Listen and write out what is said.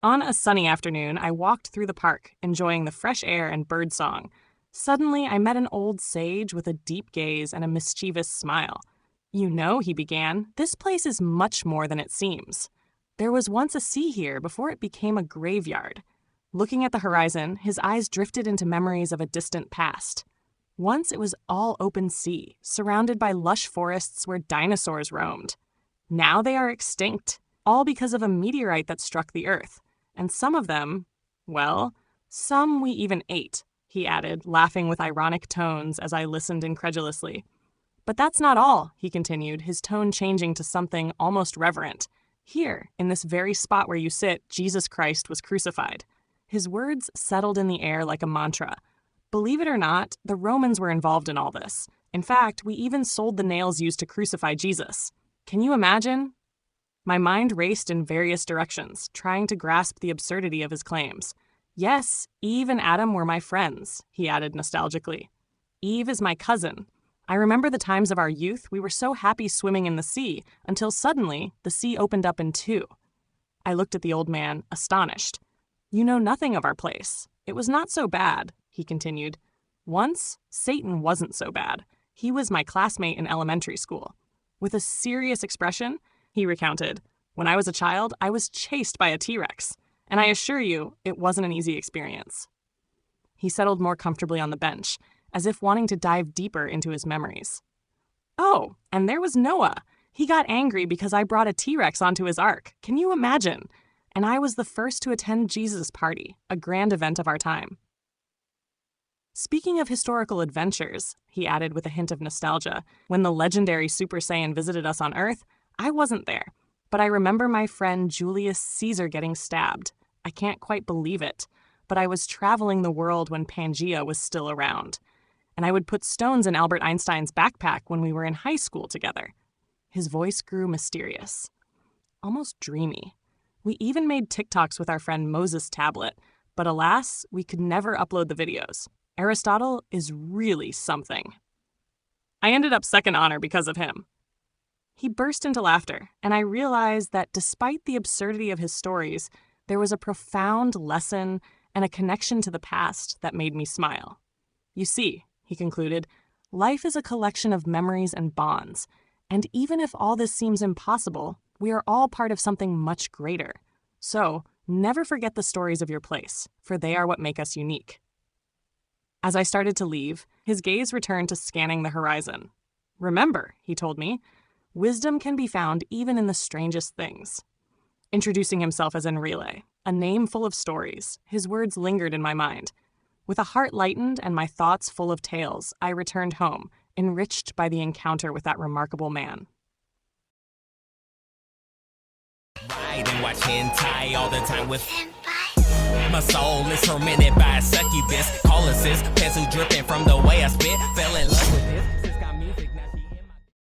On a sunny afternoon, I walked through the park, enjoying the fresh air and birdsong. Suddenly, I met an old sage with a deep gaze and a mischievous smile. "You know," he began, "this place is much more than it seems. There was once a sea here before it became a graveyard." Looking at the horizon, his eyes drifted into memories of a distant past. Once it was all open sea, surrounded by lush forests where dinosaurs roamed. Now they are extinct, all because of a meteorite that struck the Earth. And some of them, well, some we even ate, he added, laughing with ironic tones as I listened incredulously. "But that's not all," he continued, his tone changing to something almost reverent. "Here, in this very spot where you sit, Jesus Christ was crucified." His words settled in the air like a mantra. Believe it or not, the Romans were involved in all this. In fact, we even sold the nails used to crucify Jesus. Can you imagine? My mind raced in various directions, trying to grasp the absurdity of his claims. "Yes, Eve and Adam were my friends," he added nostalgically. "Eve is my cousin. I remember the times of our youth we were so happy swimming in the sea, until suddenly the sea opened up in two." I looked at the old man, astonished. "You know nothing of our place. It was not so bad," he continued. "Once, Satan wasn't so bad. He was my classmate in elementary school." With a serious expression, he recounted, "When I was a child, I was chased by a T-Rex, and I assure you, it wasn't an easy experience." He settled more comfortably on the bench, as if wanting to dive deeper into his memories. "Oh, and there was Noah. He got angry because I brought a T-Rex onto his ark. Can you imagine? And I was the first to attend Jesus' party, a grand event of our time." "Speaking of historical adventures," he added with a hint of nostalgia, "when the legendary Super Saiyan visited us on Earth, I wasn't there, but I remember my friend Julius Caesar getting stabbed. I can't quite believe it, but I was traveling the world when Pangea was still around. And I would put stones in Albert Einstein's backpack when we were in high school together." His voice grew mysterious, almost dreamy. "We even made TikToks with our friend Moses Tablet, but alas, we could never upload the videos. Aristotle is really something. I ended up second honor because of him." He burst into laughter, and I realized that despite the absurdity of his stories, there was a profound lesson and a connection to the past that made me smile. "You see," he concluded, "life is a collection of memories and bonds, and even if all this seems impossible, we are all part of something much greater. So, never forget the stories of your place, for they are what make us unique." As I started to leave, his gaze returned to scanning the horizon. "Remember," he told me, "wisdom can be found even in the strangest things." Introducing himself as Enrile, a name full of stories, his words lingered in my mind. With a heart lightened and my thoughts full of tales, I returned home, enriched by the encounter with that remarkable man. Ride and watch hentai all the time with my soul is tormented by a succubus. Call assist, pencil dripping from the way I spit. Fell in love with this.